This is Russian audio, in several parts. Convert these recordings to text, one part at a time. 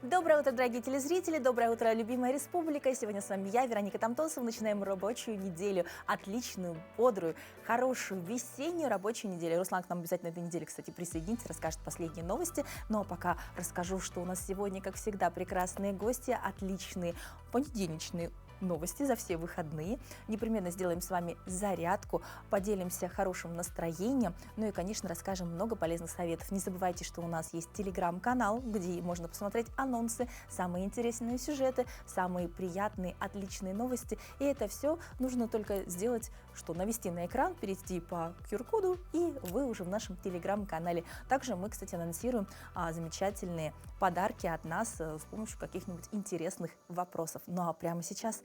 Доброе утро, дорогие телезрители, доброе утро, любимая республика. Сегодня с вами я, Вероника Тамтосова. Начинаем рабочую неделю, отличную, бодрую, хорошую, весеннюю рабочую неделю. Руслан к нам обязательно этой неделе, кстати, присоединится, расскажет последние новости. Ну а пока расскажу, что у нас сегодня, как всегда, прекрасные гости, отличные понедельничные новости за все выходные. Непременно сделаем с вами зарядку, поделимся хорошим настроением, ну и, конечно, расскажем много полезных советов. Не забывайте, что у нас есть телеграм-канал, где можно посмотреть анонсы, самые интересные сюжеты, самые приятные, отличные новости. И это все нужно только сделать, что навести на экран, перейти по QR-коду, и вы уже в нашем телеграм-канале. Также мы, кстати, анонсируем замечательные подарки от нас с помощью каких-нибудь интересных вопросов. Ну а прямо сейчас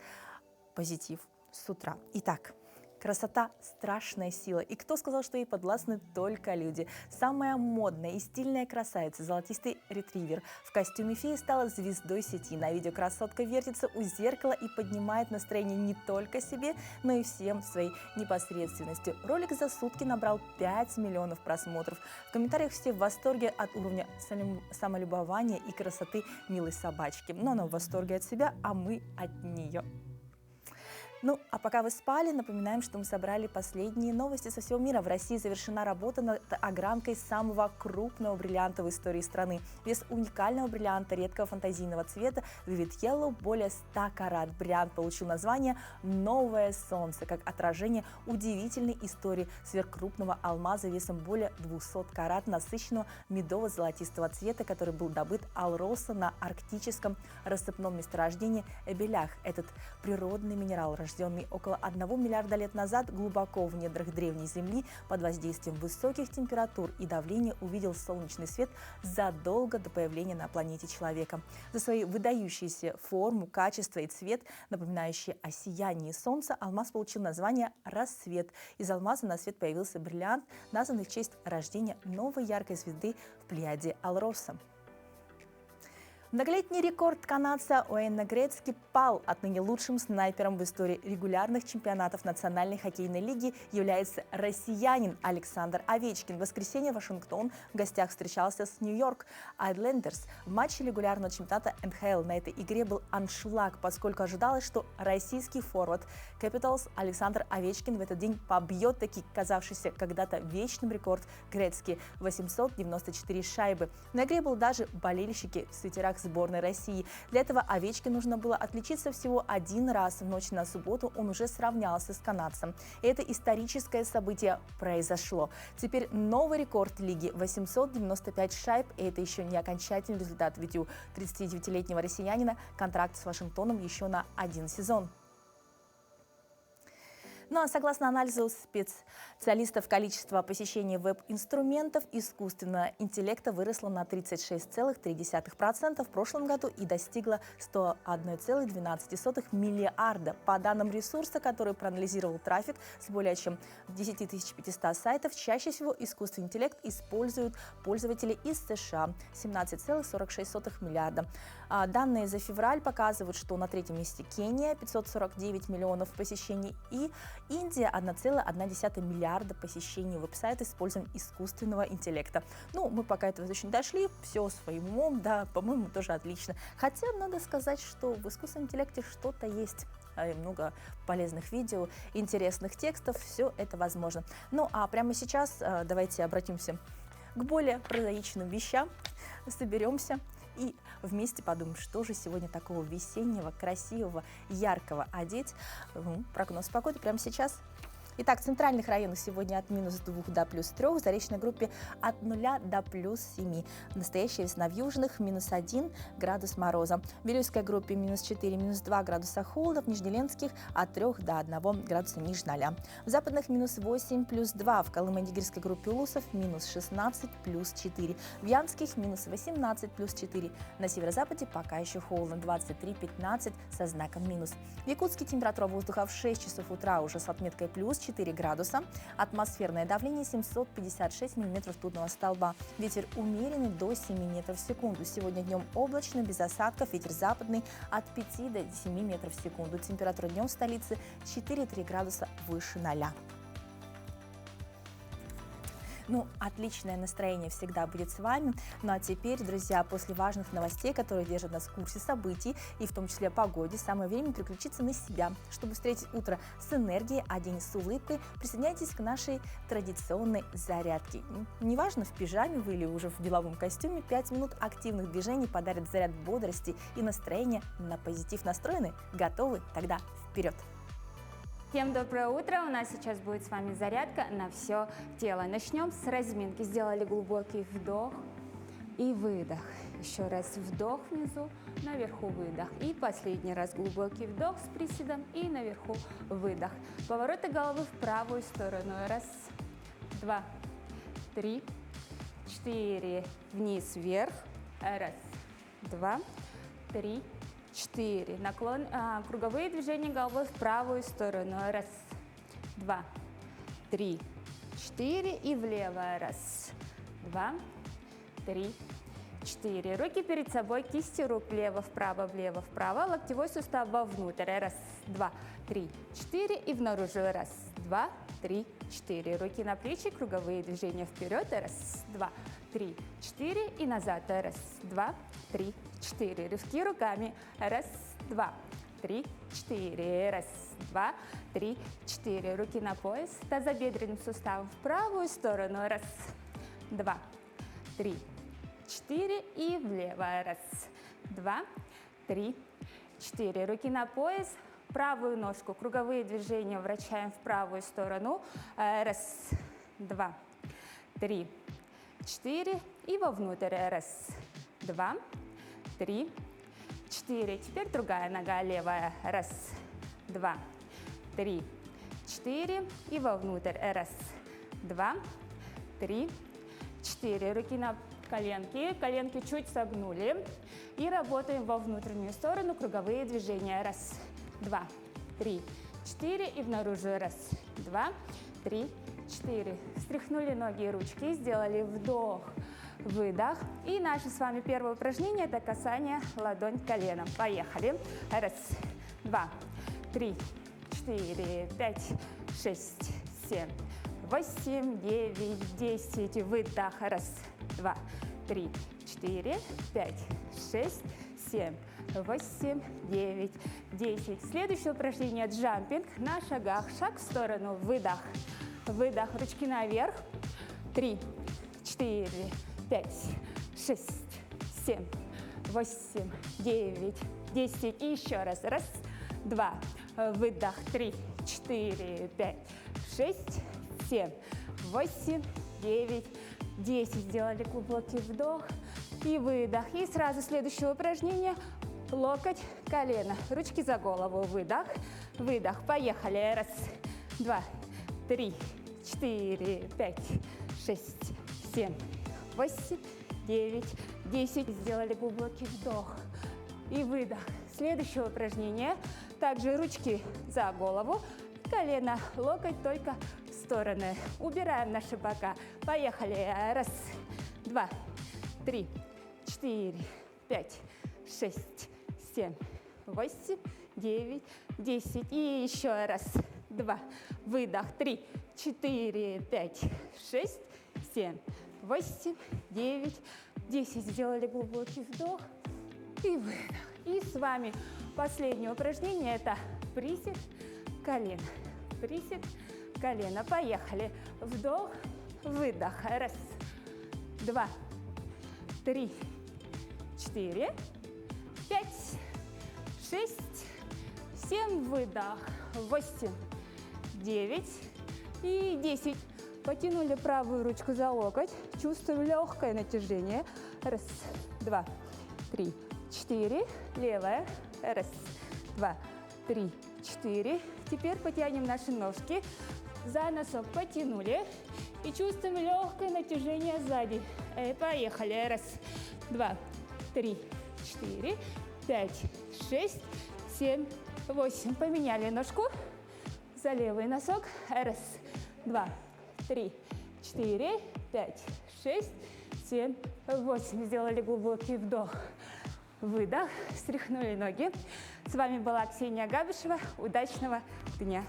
позитив с утра. Итак, красота – страшная сила. И кто сказал, что ей подвластны только люди? Самая модная и стильная красавица, золотистый ретривер, в костюме феи стала звездой сети. На видео красотка вертится у зеркала и поднимает настроение не только себе, но и всем своей непосредственностью. Ролик за сутки набрал 5 миллионов просмотров. В комментариях все в восторге от уровня самолюбования и красоты милой собачки. Но она в восторге от себя, а мы от нее. Ну, а пока вы спали, напоминаем, что мы собрали последние новости со всего мира. В России завершена работа над огранкой самого крупного бриллианта в истории страны. Вес уникального бриллианта редкого фантазийного цвета Vivid Yellow более 100 карат. Бриллиант получил название «Новое солнце», как отражение удивительной истории сверхкрупного алмаза весом более 200 карат, насыщенного медово-золотистого цвета, который был добыт Алроса на арктическом рассыпном месторождении Эбелях. Этот природный минерал, рожденный около 1 миллиарда лет назад глубоко в недрах древней Земли, под воздействием высоких температур и давления увидел солнечный свет задолго до появления на планете человека. За свои выдающиеся форму, качество и цвет, напоминающие о сиянии солнца, алмаз получил название «Рассвет». Из алмаза на свет появился бриллиант, названный в честь рождения новой яркой звезды в плеяде Алроса. Многолетний рекорд канадца Уэйна Грецки пал. Отныне лучшим снайпером в истории регулярных чемпионатов Национальной хоккейной лиги является россиянин Александр Овечкин. В воскресенье Вашингтон в гостях встречался с Нью-Йорк Айлендерс в матче регулярного чемпионата НХЛ. На этой игре был аншлаг, поскольку ожидалось, что российский форвард Capitals Александр Овечкин в этот день побьет таки казавшийся когда-то вечным рекорд Грецки – 894 шайбы. На игре был даже болельщики в свитерах сборной России. Для этого Овечкину нужно было отличиться всего один раз. В ночь на субботу он уже сравнялся с канадцем. И это историческое событие произошло. Теперь новый рекорд лиги – 895 шайб. И это еще не окончательный результат, ведь у 39-летнего россиянина контракт с Вашингтоном еще на 1 сезон. Ну а согласно анализу специалистов, количество посещений веб-инструментов искусственного интеллекта выросло на 36,3% в прошлом году и достигло 101,12 миллиарда. По данным ресурса, который проанализировал трафик с более чем 10 500 сайтов, чаще всего искусственный интеллект используют пользователи из США – 17,46 миллиарда. Данные за февраль показывают, что на третьем месте Кения – 549 миллионов посещений и Индия – 1,1 миллиарда посещений веб-сайта с использованием искусственного интеллекта. Ну, мы пока этого еще не дошли, все своим умом, да, по-моему, тоже отлично. Хотя надо сказать, что в искусственном интеллекте что-то есть. Много полезных видео, интересных текстов, все это возможно. Ну, а прямо сейчас давайте обратимся к более прозаичным вещам, соберемся и вместе подумаем, что же сегодня такого весеннего, красивого, яркого одеть. Прогноз погоды прямо сейчас. Итак, в центральных районах сегодня от -2 до +3, в заречной группе от 0 до +7. Настоящая весна в южных, -1 градус мороза. В Вилюйской группе -4, -2 градуса холода, в Нижнеленских от 3 до 1 градуса ниже 0. В западных -8, +2, в Колымо-Нигерской группе Улусов -16, +4. В Янских -18, +4. На северо-западе пока еще холодно, 23-15 со знаком минус. В Якутске температура воздуха в 6 часов утра уже с отметкой +4 градуса. Атмосферное давление 756 мм ртутного столба. Ветер умеренный до 7 метров в секунду. Сегодня днем облачно, без осадков. Ветер западный от 5 до 7 метров в секунду. Температура днем в столице 4-3 градуса выше 0. Ну, отличное настроение всегда будет с вами. Ну а теперь, друзья, после важных новостей, которые держат нас в курсе событий, и в том числе о погоде, самое время переключиться на себя, чтобы встретить утро с энергией, а день с улыбкой. Присоединяйтесь к нашей традиционной зарядке. Неважно, в пижаме вы или уже в деловом костюме, 5 минут активных движений подарят заряд бодрости и настроения. На позитив настроены? Готовы? Тогда вперед! Всем доброе утро! У нас сейчас будет с вами зарядка на все тело. Начнем с разминки. Сделали глубокий вдох и выдох. Еще раз вдох внизу, наверху выдох. И последний раз глубокий вдох с приседом и наверху выдох. Повороты головы в правую сторону. Раз, два, три, четыре. Вниз, вверх. Раз, два, три, 4. Наклон, круговые движения головой в правую сторону. Раз, два, три, 4. И влево. Раз, два, три, 4. Руки перед собой, кисти рук влево-вправо, влево-вправо. Локтевой сустав вовнутрь. Раз, два, три, 4. И внаружи. Раз, два, три, 4. Руки на плечи, круговые движения вперед. Раз, два, три, 4. И назад. Раз, два, три, 4. Рывки руками. Раз, два, три, 4. Раз, два, три, 4. Руки на пояс. Тазобедренным суставом в правую сторону. Раз, два, три, 4. И влево. Раз, два, три, 4. Руки на пояс. Правую ножку. Круговые движения вращаем в правую сторону. Раз, два, три, 4. И вовнутрь. Раз, два, три, 4. Теперь другая нога левая. Раз, два, три, 4. И вовнутрь. Раз, два, три, 4. Руки на коленки. Коленки чуть согнули. И работаем во внутреннюю сторону. Круговые движения. Раз, два, три, 4. И внаружи. Раз, два, три, 4. Встряхнули ноги и ручки. Сделали вдох. Выдох. И наше с вами первое упражнение – это касание ладонь коленом. Поехали. Раз, два, три, 4, 5, 6, 7, 8, 9, 10. Выдох. Раз, два, три, 4, 5, 6, 7, 8, 9, 10. Следующее упражнение – джампинг на шагах. Шаг в сторону. Выдох. Выдох. Ручки наверх. 3, 4, 5, 6, 7, 8, 9, 10. И еще раз. Раз, два. Выдох. 3, 4, 5, 6, 7, 8, 9, 10. Сделали глубокий вдох и выдох. И сразу следующее упражнение. Локоть, колено. Ручки за голову. Выдох. Выдох. Поехали. Раз, два, три, 4, 5, 6, 7, 8, 9, 10. Сделали глубокий вдох и выдох. Следующее упражнение. Также ручки за голову, колено, локоть только в стороны. Убираем наши бока. Поехали. Раз, два, три, 4, 5, 6, 7, 8, 9, 10. И еще раз. Два. Выдох. 3, 4, 5, 6, 7, 8, 9, 10. Сделали глубокий вдох и выдох. И с вами последнее упражнение – это присед колено. Присед колено. Поехали. Вдох, выдох. Раз, два, три, 4, 5, 6, 7. Выдох. 8, 9 и 10. Потянули правую ручку за локоть. Чувствуем легкое натяжение. Раз, два, три, 4. Левая. Раз, два, три, 4. Теперь потянем наши ножки. За носок потянули. И чувствуем легкое натяжение сзади. Поехали. Раз, два, три, 4, 5, 6, 7, 8. Поменяли ножку за левый носок. Раз, два, три, 4, 5, 6, 7, 8. Сделали глубокий вдох. Выдох. Встряхнули ноги. С вами была Ксения Габышева. Удачного дня!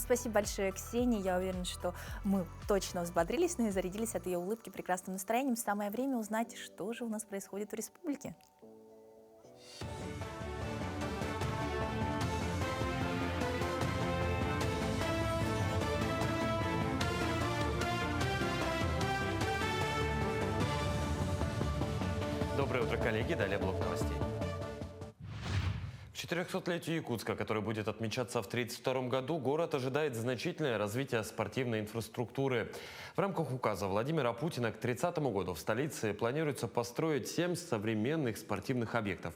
Спасибо большое, Ксении. Я уверена, что мы точно взбодрились, но и зарядились от ее улыбки прекрасным настроением. Самое время узнать, что же у нас происходит в республике. Доброе утро, коллеги. Далее блок новостей. К 400-летию Якутска, который будет отмечаться в 1932 году, город ожидает значительное развитие спортивной инфраструктуры. В рамках указа Владимира Путина к 30 году в столице планируется построить 7 современных спортивных объектов.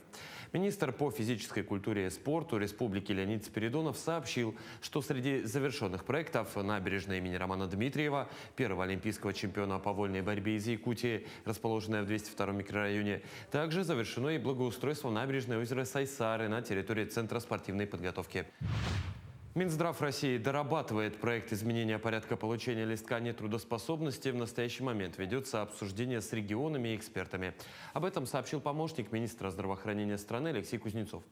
Министр по физической культуре и спорту Республики Леонид Спиридонов сообщил, что среди завершенных проектов набережная имени Романа Дмитриева, первого олимпийского чемпиона по вольной борьбе из Якутии, расположенная в 202 микрорайоне, также завершено и благоустройство набережной озера Сайсары на территории Центра спортивной подготовки. Минздрав России дорабатывает проект изменения порядка получения листка нетрудоспособности. В настоящий момент ведется обсуждение с регионами и экспертами. Об этом сообщил помощник министра здравоохранения страны Алексей Кузнецов.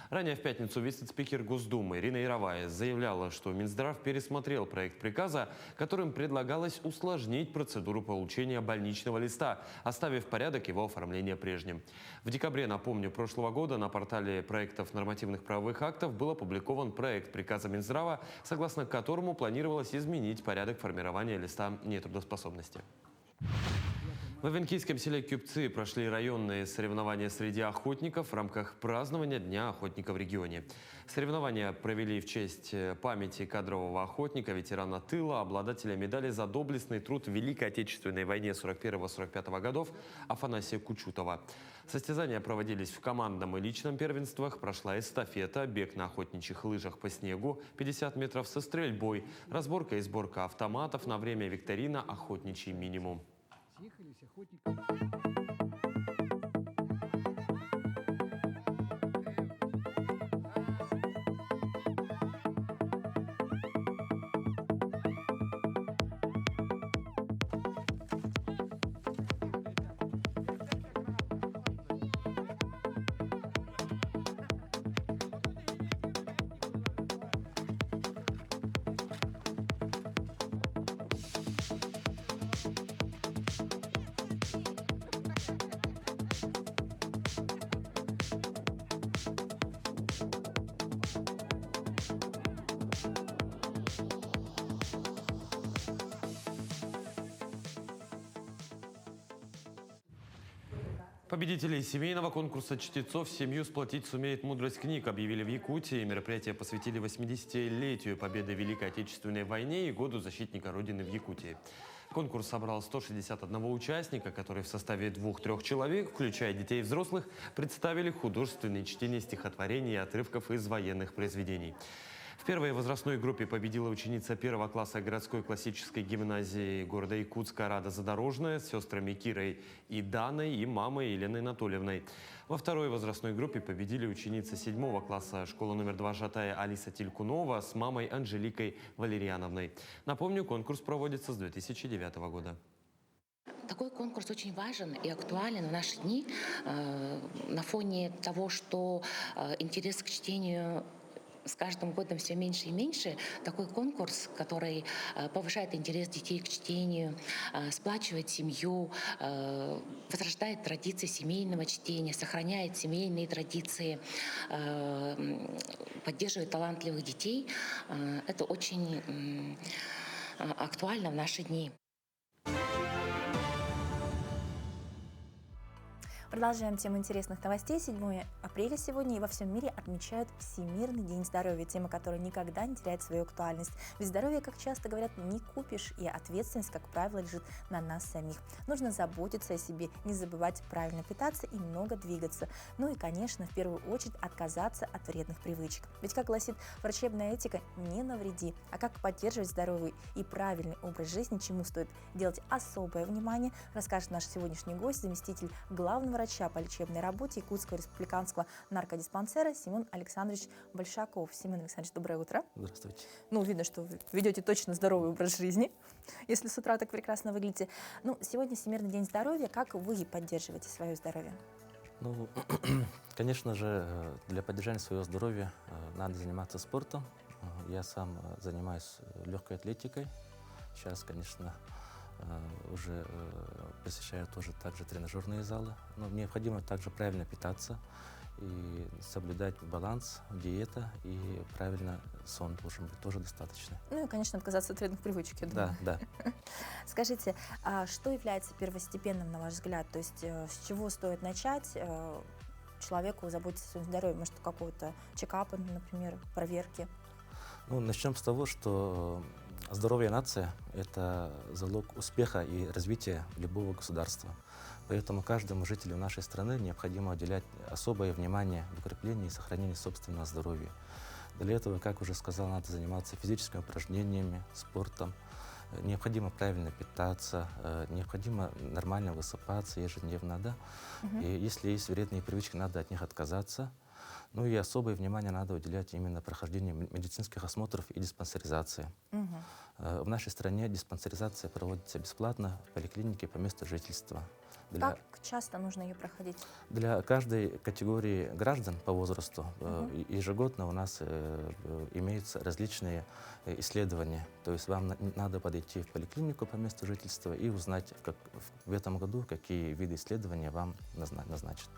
Ранее в пятницу вице-спикер Госдумы Ирина Яровая заявляла, что Минздрав пересмотрел проект приказа, которым предлагалось усложнить процедуру получения больничного листа, оставив порядок его оформления прежним. В декабре, напомню, прошлого года на портале проектов нормативных правовых актов был опубликован проект приказа Минздрава, согласно которому планировалось изменить порядок формирования листа нетрудоспособности. В Авенкийском селе Кюпцы прошли районные соревнования среди охотников в рамках празднования Дня охотника в регионе. Соревнования провели в честь памяти кадрового охотника, ветерана тыла, обладателя медали за доблестный труд в Великой Отечественной войне 41-45 годов Афанасия Кучутова. Состязания проводились в командном и личном первенствах, прошла эстафета, бег на охотничьих лыжах по снегу 50 метров со стрельбой, разборка и сборка автоматов на время викторина «Охотничий минимум». Съехались охотники. Победителей семейного конкурса чтецов семью сплотить сумеет мудрость книг, объявили в Якутии. Мероприятие посвятили 80-летию победы в Великой Отечественной войне и году защитника Родины в Якутии. Конкурс собрал 161 участника, которые в составе 2-3 человек, включая детей и взрослых, представили художественные чтения стихотворений и отрывков из военных произведений. В первой возрастной группе победила ученица 1 класса городской классической гимназии города Якутска Рада Задорожная с сестрами Кирой и Даной и мамой Еленой Анатольевной. Во второй возрастной группе победили ученицы 7 класса школы номер 2 Жатая Алиса Тилькунова с мамой Анжеликой Валерьяновной. Напомню, конкурс проводится с 2009 года. Такой конкурс очень важен и актуален в наши дни на фоне того, что интерес к чтению с каждым годом все меньше и меньше. Такой конкурс, который повышает интерес детей к чтению, сплачивает семью, возрождает традиции семейного чтения, сохраняет семейные традиции, поддерживает талантливых детей. Это очень актуально в наши дни. Продолжаем тему интересных новостей. 7 апреля сегодня и во всем мире отмечают Всемирный день здоровья, тема которой никогда не теряет свою актуальность. Ведь здоровье, как часто говорят, не купишь, и ответственность, как правило, лежит на нас самих. Нужно заботиться о себе, не забывать правильно питаться и много двигаться. Ну и, конечно, в первую очередь отказаться от вредных привычек. Ведь, как гласит врачебная этика, не навреди. А как поддерживать здоровый и правильный образ жизни, чему стоит делать особое внимание, расскажет наш сегодняшний гость, заместитель главного врача по лечебной работе Якутского республиканского наркодиспансера Семен Александрович Большаков. Семен Александрович, доброе утро. Здравствуйте. Ну, видно, что вы ведете точно здоровый образ жизни, если с утра так прекрасно выглядите. Ну, сегодня Всемирный день здоровья. Как вы поддерживаете свое здоровье? Ну, конечно же, для поддержания своего здоровья надо заниматься спортом, Я сам занимаюсь легкой атлетикой. Сейчас, конечно, уже посещаю тоже также тренажерные залы. Но необходимо также правильно питаться и соблюдать баланс, диета и правильно сон должен быть тоже достаточно. Ну и, конечно, отказаться от вредных привычек, я думаю. Да, да. Скажите, а что является первостепенным, на ваш взгляд? То есть с чего стоит начать человеку заботиться о своем здоровье? Может, какого-то чекапа, например, проверки? Ну, начнем с того, что здоровая нация – это залог успеха и развития любого государства. Поэтому каждому жителю нашей страны необходимо уделять особое внимание в укреплении и сохранении собственного здоровья. Для этого, как уже сказал, надо заниматься физическими упражнениями, спортом. Необходимо правильно питаться, необходимо нормально высыпаться ежедневно, да? И если есть вредные привычки, надо от них отказаться. Ну и особое внимание надо уделять именно прохождению медицинских осмотров и диспансеризации. В нашей стране диспансеризация проводится бесплатно в поликлинике по месту жительства. Как часто нужно ее проходить? Для каждой категории граждан по возрасту ежегодно у нас имеются различные исследования. То есть вам надо подойти в поликлинику по месту жительства и узнать, в этом году какие виды исследования вам назначат.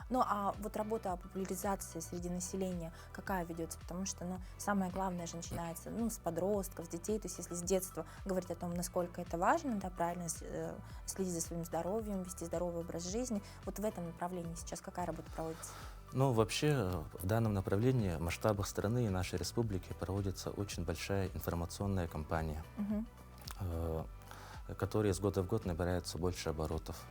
Ну, а вот работа о популяризации среди населения какая ведется? Потому что, ну, самое главное же начинается, ну, с подростков, с детей. То есть если с детства говорить о том, насколько это важно, да, правильно следить за своим здоровьем, вести здоровый образ жизни, вот в этом направлении сейчас какая работа проводится? Ну, вообще, в данном направлении в масштабах страны и нашей республики проводится очень большая информационная кампания, которая из года в год набирает все больше оборотов.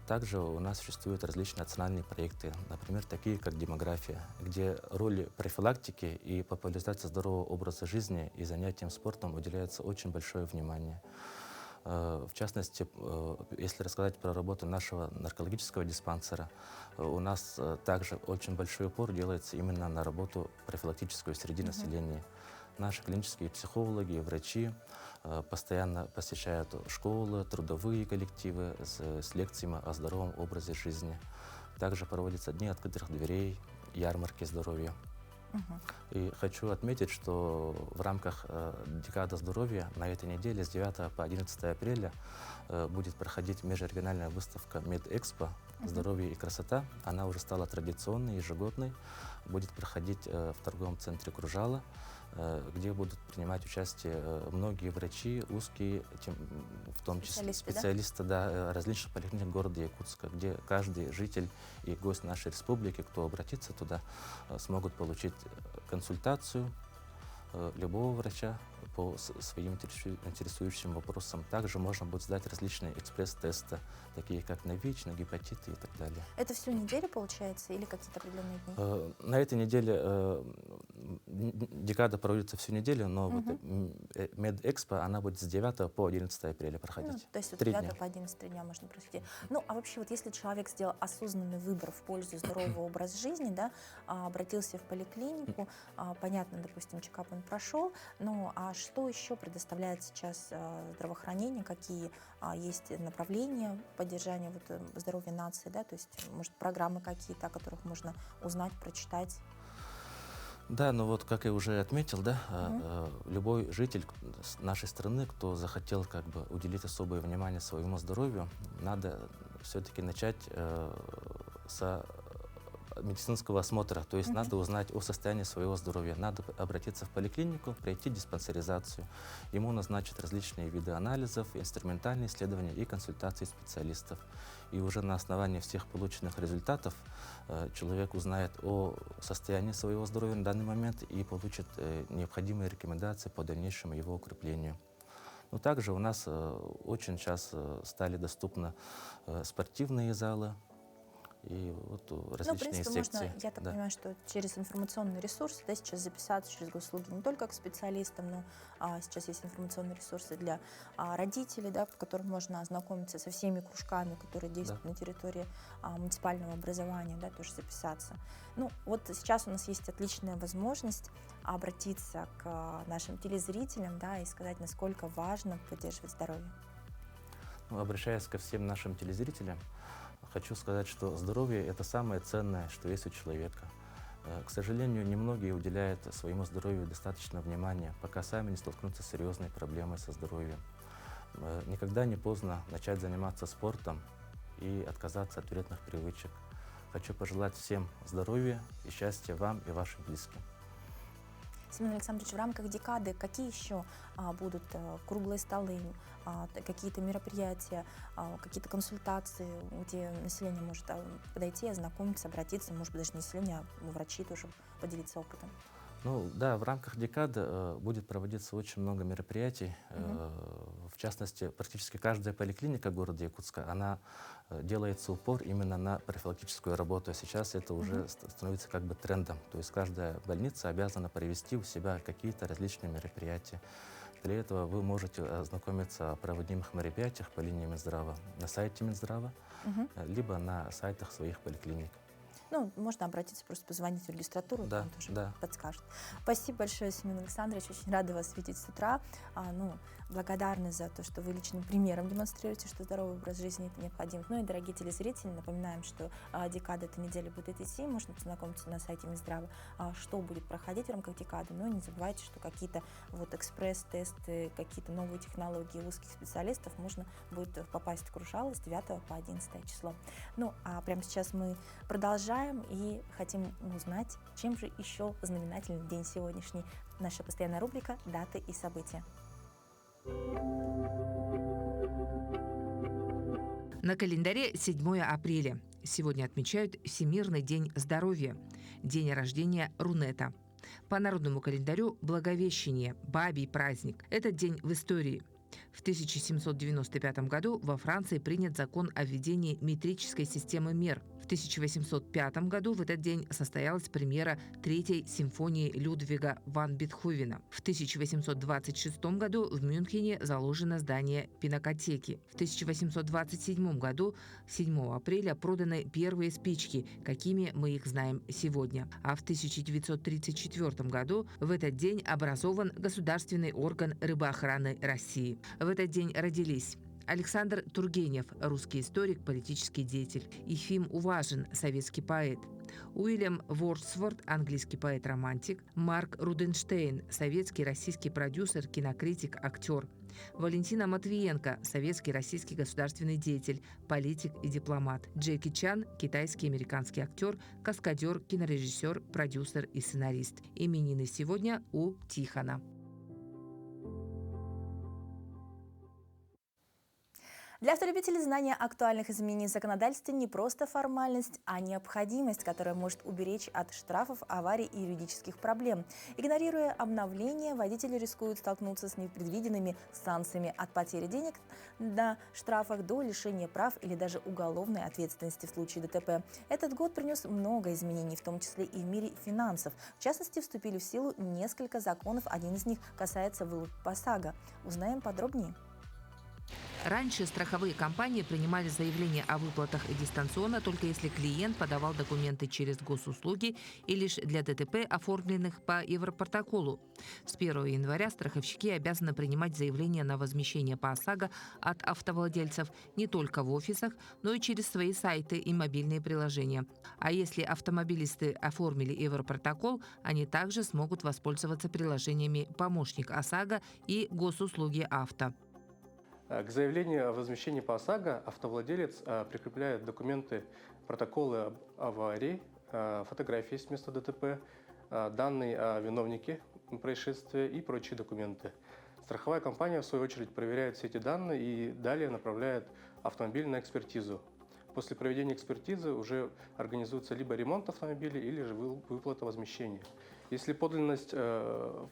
Также у нас существуют различные национальные проекты, например, такие как «Демография», где роли профилактики и популяризации здорового образа жизни и занятиям спортом уделяется очень большое внимание. В частности, если рассказать про работу нашего наркологического диспансера, у нас также очень большой упор делается именно на работу профилактическую среди населения. Наши клинические психологи и врачи постоянно посещают школы, трудовые коллективы с лекциями о здоровом образе жизни. Также проводятся дни открытых дверей, ярмарки здоровья. И хочу отметить, что в рамках декады здоровья на этой неделе с 9 по 11 апреля будет проходить межрегиональная выставка «Медэкспо. Здоровье и красота». Она уже стала традиционной, ежегодной. Будет проходить в торговом центре «Кружала», где будут принимать участие многие врачи, узкие, в том числе специалисты, да, различных поликлиник города Якутска, где каждый житель и гость нашей республики, кто обратится туда, смогут получить консультацию любого врача по своим интересующим вопросам. Также можно будет сдать различные экспресс-тесты, такие как на ВИЧ, на гепатиты и так далее. Это всю неделю получается или какие-то определенные дни? На этой неделе декада проводится всю неделю, но вот Медэкспо, она будет с 9 по 11 апреля проходить. Ну, то есть вот 3 с 9 дня. по 11 дня можно проходить. Ну, а вообще, вот если человек сделал осознанный выбор в пользу здорового образа жизни, да, обратился в поликлинику, понятно, допустим, чекап он прошел, ну, а что еще предоставляет сейчас здравоохранение, какие есть направления поддержания вот, здоровья нации, да, то есть, может, программы какие-то, о которых можно узнать, прочитать? Да, ну вот, как я уже отметил, да, любой житель нашей страны, кто захотел как бы уделить особое внимание своему здоровью, надо все-таки начать с медицинского осмотра, то есть надо узнать о состоянии своего здоровья, надо обратиться в поликлинику, пройти диспансеризацию, ему назначат различные виды анализов, инструментальные исследования и консультации специалистов. И уже на основании всех полученных результатов человек узнает о состоянии своего здоровья на данный момент и получит необходимые рекомендации по дальнейшему его укреплению. Но также у нас очень сейчас стали доступны спортивные залы, и вот различные в принципе, секции. можно, я так Да. понимаю, что через информационные ресурсы, да, сейчас записаться через госуслуги не только к специалистам, но сейчас есть информационные ресурсы для родителей, да, по которым можно ознакомиться со всеми кружками, которые действуют на территории муниципального образования, да, тоже записаться. Ну, вот сейчас у нас есть отличная возможность обратиться к нашим телезрителям, да, и сказать, насколько важно поддерживать здоровье. Ну, обращаясь ко всем нашим телезрителям, хочу сказать, что здоровье – это самое ценное, что есть у человека. К сожалению, немногие уделяют своему здоровью достаточно внимания, пока сами не столкнутся с серьезной проблемой со здоровьем. Никогда не поздно начать заниматься спортом и отказаться от вредных привычек. Хочу пожелать всем здоровья и счастья вам и вашим близким. Семен Александрович, в рамках декады какие еще будут круглые столы, какие-то мероприятия, какие-то консультации, где население может подойти, ознакомиться, обратиться, может быть, даже население, а врачи тоже поделиться опытом? Ну да, в рамках декады будет проводиться очень много мероприятий. В частности, практически каждая поликлиника города Якутска, она делается упор именно на профилактическую работу. Сейчас это уже становится как бы трендом. То есть каждая больница обязана провести у себя какие-то различные мероприятия. Для этого вы можете ознакомиться о проводимых мероприятиях по линии Минздрава на сайте Минздрава, либо на сайтах своих поликлиник. Ну, можно обратиться, просто позвонить в регистратуру, Да, там тоже да. подскажет. Спасибо большое, Семен Александрович, очень рада вас видеть с утра. Благодарны за то, что вы личным примером демонстрируете, что здоровый образ жизни это необходим. Ну и, дорогие телезрители, напоминаем, что декада этой недели будет идти, можно познакомиться на сайте Минздрава, что будет проходить в рамках декады. Но не забывайте, что какие-то вот экспресс-тесты, какие-то новые технологии узких специалистов можно будет попасть в Крушало с 9 по 11 число. Ну, а прямо сейчас мы продолжаем и хотим узнать, чем же еще знаменательный день сегодняшний. Наша постоянная рубрика «Даты и события». На календаре 7 апреля. Сегодня отмечают Всемирный день здоровья, день рождения Рунета. По народному календарю Благовещение, бабий праздник. Этот день в истории. В 1795 году во Франции принят закон о введении метрической системы мер. В 1805 году в этот день состоялась премьера Третьей симфонии Людвига ван Бетховена. В 1826 году в Мюнхене заложено здание Пинакотеки. В 1827 году 7 апреля проданы первые спички, какими мы их знаем сегодня. А в 1934 году в этот день образован государственный орган рыбоохраны России. В этот день родились Александр Тургенев, русский историк, политический деятель; Ефим Уважин, советский поэт; Уильям Вордсворт, английский поэт-романтик; Марк Руденштейн, советский российский продюсер, кинокритик, актер; Валентина Матвиенко, советский российский государственный деятель, политик и дипломат; Джеки Чан, китайский американский актер, каскадер, кинорежиссер, продюсер и сценарист. Именины сегодня у Тихона. Для автолюбителей знание актуальных изменений в законодательстве не просто формальность, а необходимость, которая может уберечь от штрафов, аварий и юридических проблем. Игнорируя обновления, водители рискуют столкнуться с непредвиденными санкциями от потери денег на штрафах до лишения прав или даже уголовной ответственности в случае ДТП. Этот год принес много изменений, в том числе и в мире финансов. В частности, вступили в силу несколько законов, один из них касается выплат по ОСАГО. Узнаем подробнее. Раньше страховые компании принимали заявления о выплатах дистанционно, только если клиент подавал документы через госуслуги и лишь для ДТП, оформленных по Европротоколу. С 1 января страховщики обязаны принимать заявления на возмещение по ОСАГО от автовладельцев не только в офисах, но и через свои сайты и мобильные приложения. А если автомобилисты оформили Европротокол, они также смогут воспользоваться приложениями «Помощник ОСАГО» и «Госуслуги авто». К заявлению о возмещении по ОСАГО автовладелец прикрепляет документы, протоколы об аварии, фотографии с места ДТП, данные о виновнике происшествия и прочие документы. Страховая компания, в свою очередь, проверяет все эти данные и далее направляет автомобиль на экспертизу. После проведения экспертизы уже организуется либо ремонт автомобиля, или же выплата возмещения. Если подлинность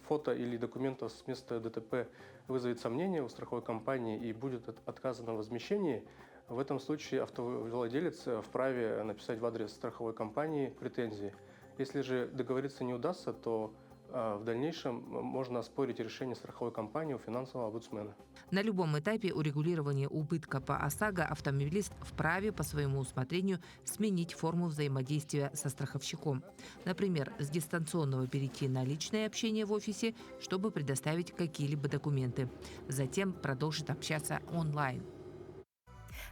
фото или документов с места ДТП вызовет сомнения у страховой компании и будет отказано в возмещении, в этом случае автовладелец вправе написать в адрес страховой компании претензии. Если же договориться не удастся, то в дальнейшем можно оспорить решение страховой компании у финансового омбудсмена. На любом этапе урегулирования убытка по ОСАГО автомобилист вправе по своему усмотрению сменить форму взаимодействия со страховщиком. Например, с дистанционного перейти на личное общение в офисе, чтобы предоставить какие-либо документы. Затем продолжит общаться онлайн.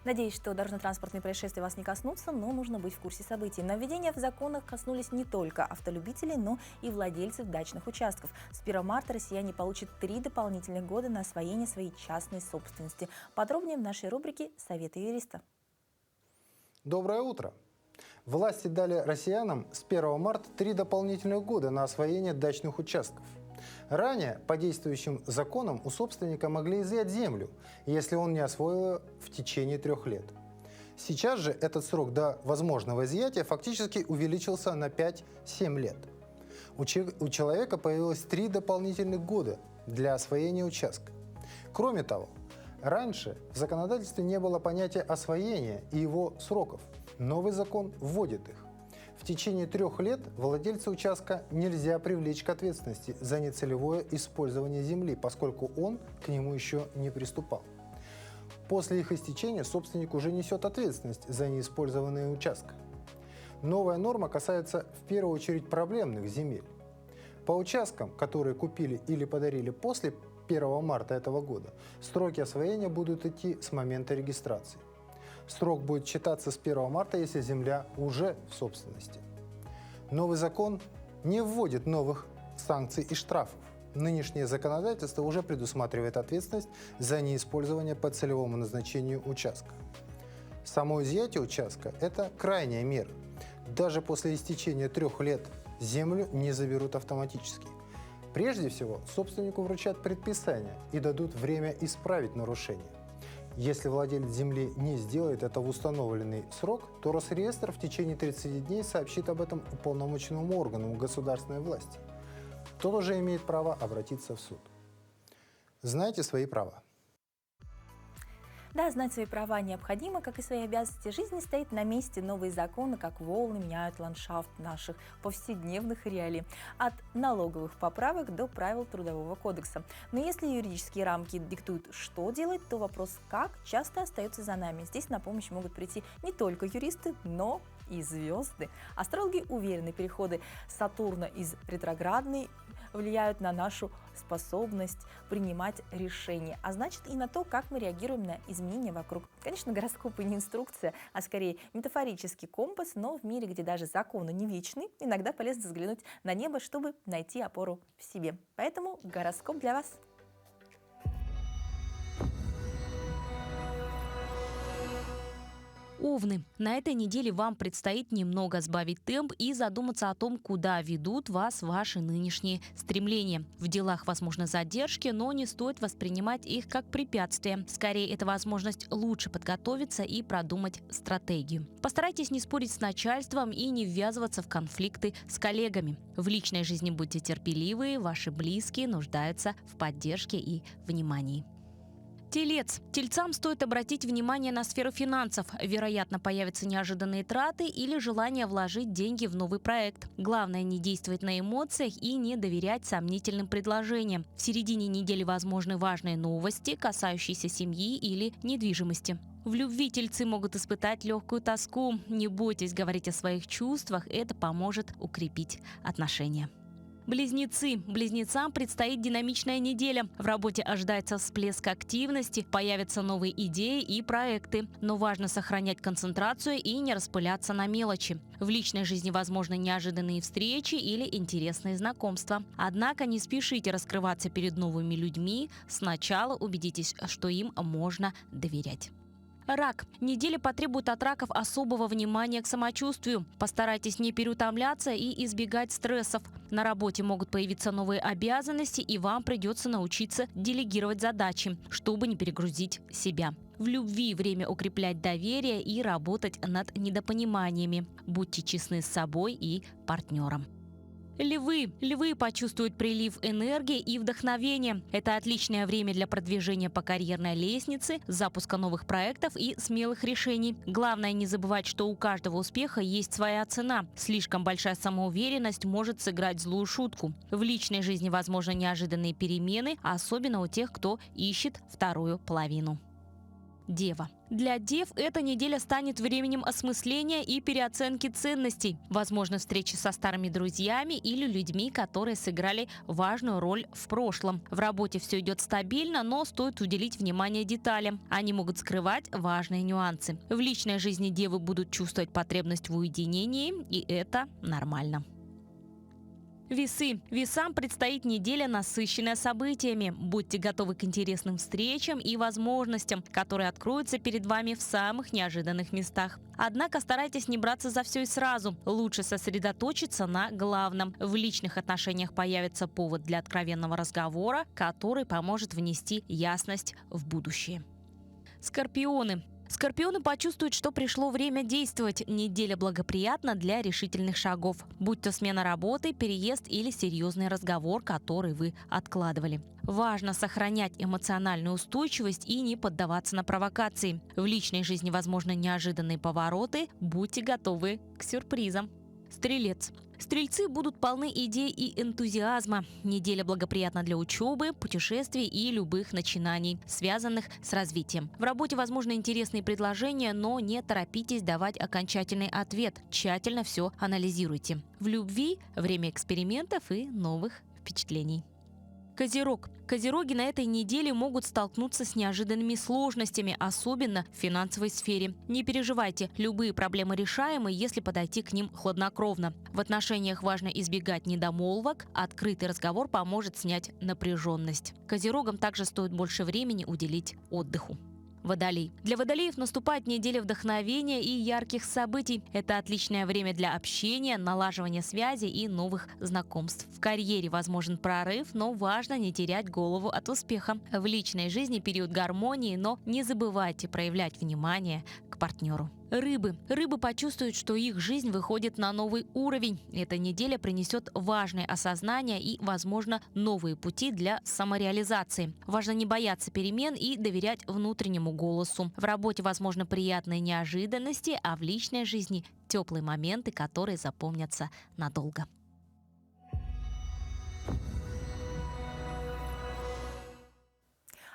Надеюсь, что дорожно-транспортные происшествия вас не коснутся, но нужно быть в курсе событий. Нововведения в законах коснулись не только автолюбителей, но и владельцев дачных участков. С 1 марта россияне получат 3 дополнительных года на освоение своей частной собственности. Подробнее в нашей рубрике «Советы юриста». Доброе утро! Власти дали россиянам с 1 марта 3 дополнительных года на освоение дачных участков. Ранее по действующим законам у собственника могли изъять землю, если он не освоил ее в течение 3 лет. Сейчас же этот срок до возможного изъятия фактически увеличился на 5-7 лет. У человека появилось 3 дополнительных года для освоения участка. Кроме того, раньше в законодательстве не было понятия освоения и его сроков. Новый закон вводит их. В течение 3 лет владельца участка нельзя привлечь к ответственности за нецелевое использование земли, поскольку он к нему еще не приступал. После их истечения собственник уже несет ответственность за неиспользованный участок. Новая норма касается в первую очередь проблемных земель. По участкам, которые купили или подарили после 1 марта этого года, сроки освоения будут идти с момента регистрации. Срок будет считаться с 1 марта, если земля уже в собственности. Новый закон не вводит новых санкций и штрафов. Нынешнее законодательство уже предусматривает ответственность за неиспользование по целевому назначению участка. Само изъятие участка – это крайняя мера. Даже после истечения 3 лет землю не заберут автоматически. Прежде всего, собственнику вручат предписание и дадут время исправить нарушение. Если владелец земли не сделает это в установленный срок, то Росреестр в течение 30 дней сообщит об этом уполномоченному органу государственной власти. Тот уже имеет право обратиться в суд. Знайте свои права. Да, знать свои права необходимо, как и свои обязанности. Жизнь не стоит на месте. Новые законы, как волны, меняют ландшафт наших повседневных реалий. От налоговых поправок до правил Трудового кодекса. Но если юридические рамки диктуют, что делать, то вопрос «как» часто остается за нами. Здесь на помощь могут прийти не только юристы, но и звезды. Астрологи уверены, переходы Сатурна из ретроградной влияют на нашу способность принимать решения, а значит и на то, как мы реагируем на изменения вокруг. Конечно, гороскопы не инструкция, а скорее метафорический компас, но в мире, где даже законы не вечны, иногда полезно взглянуть на небо, чтобы найти опору в себе. Поэтому гороскоп для вас. Овны, на этой неделе вам предстоит немного сбавить темп и задуматься о том, куда ведут вас ваши нынешние стремления. В делах возможны задержки, но не стоит воспринимать их как препятствие. Скорее, это возможность лучше подготовиться и продумать стратегию. Постарайтесь не спорить с начальством и не ввязываться в конфликты с коллегами. В личной жизни будьте терпеливы, ваши близкие нуждаются в поддержке и внимании. Телец. Тельцам стоит обратить внимание на сферу финансов. Вероятно, появятся неожиданные траты или желание вложить деньги в новый проект. Главное, не действовать на эмоциях и не доверять сомнительным предложениям. В середине недели возможны важные новости, касающиеся семьи или недвижимости. В любви тельцы могут испытать легкую тоску. Не бойтесь говорить о своих чувствах, это поможет укрепить отношения. Близнецы. Близнецам предстоит динамичная неделя. В работе ожидается всплеск активности, появятся новые идеи и проекты. Но важно сохранять концентрацию и не распыляться на мелочи. В личной жизни возможны неожиданные встречи или интересные знакомства. Однако не спешите раскрываться перед новыми людьми. Сначала убедитесь, что им можно доверять. Рак. Неделя потребует от раков особого внимания к самочувствию. Постарайтесь не переутомляться и избегать стрессов. На работе могут появиться новые обязанности, и вам придется научиться делегировать задачи, чтобы не перегрузить себя. В любви время укреплять доверие и работать над недопониманиями. Будьте честны с собой и партнером. Львы. Львы почувствуют прилив энергии и вдохновения. Это отличное время для продвижения по карьерной лестнице, запуска новых проектов и смелых решений. Главное не забывать, что у каждого успеха есть своя цена. Слишком большая самоуверенность может сыграть злую шутку. В личной жизни возможны неожиданные перемены, особенно у тех, кто ищет вторую половину. Дева. Для дев эта неделя станет временем осмысления и переоценки ценностей. Возможно, встречи со старыми друзьями или людьми, которые сыграли важную роль в прошлом. В работе все идет стабильно, но стоит уделить внимание деталям. Они могут скрывать важные нюансы. В личной жизни девы будут чувствовать потребность в уединении, и это нормально. Весы. Весам предстоит неделя, насыщенная событиями. Будьте готовы к интересным встречам и возможностям, которые откроются перед вами в самых неожиданных местах. Однако старайтесь не браться за все и сразу. Лучше сосредоточиться на главном. В личных отношениях появится повод для откровенного разговора, который поможет внести ясность в будущее. Скорпионы. Скорпионы почувствуют, что пришло время действовать. Неделя благоприятна для решительных шагов. Будь то смена работы, переезд или серьезный разговор, который вы откладывали. Важно сохранять эмоциональную устойчивость и не поддаваться на провокации. В личной жизни возможны неожиданные повороты. Будьте готовы к сюрпризам. Стрелец. Стрельцы будут полны идей и энтузиазма. Неделя благоприятна для учебы, путешествий и любых начинаний, связанных с развитием. В работе возможны интересные предложения, но не торопитесь давать окончательный ответ. Тщательно все анализируйте. В любви время экспериментов и новых впечатлений. Козерог. Козероги на этой неделе могут столкнуться с неожиданными сложностями, особенно в финансовой сфере. Не переживайте, любые проблемы решаемы, если подойти к ним хладнокровно. В отношениях важно избегать недомолвок, открытый разговор поможет снять напряженность. Козерогам также стоит больше времени уделить отдыху. Водолей. Для водолеев наступает неделя вдохновения и ярких событий. Это отличное время для общения, налаживания связей и новых знакомств. В карьере возможен прорыв, но важно не терять голову от успеха. В личной жизни период гармонии, но не забывайте проявлять внимание к партнеру. Рыбы. Рыбы почувствуют, что их жизнь выходит на новый уровень. Эта неделя принесет важное осознание и, возможно, новые пути для самореализации. Важно не бояться перемен и доверять внутреннему голосу. В работе возможны приятные неожиданности, а в личной жизни – теплые моменты, которые запомнятся надолго.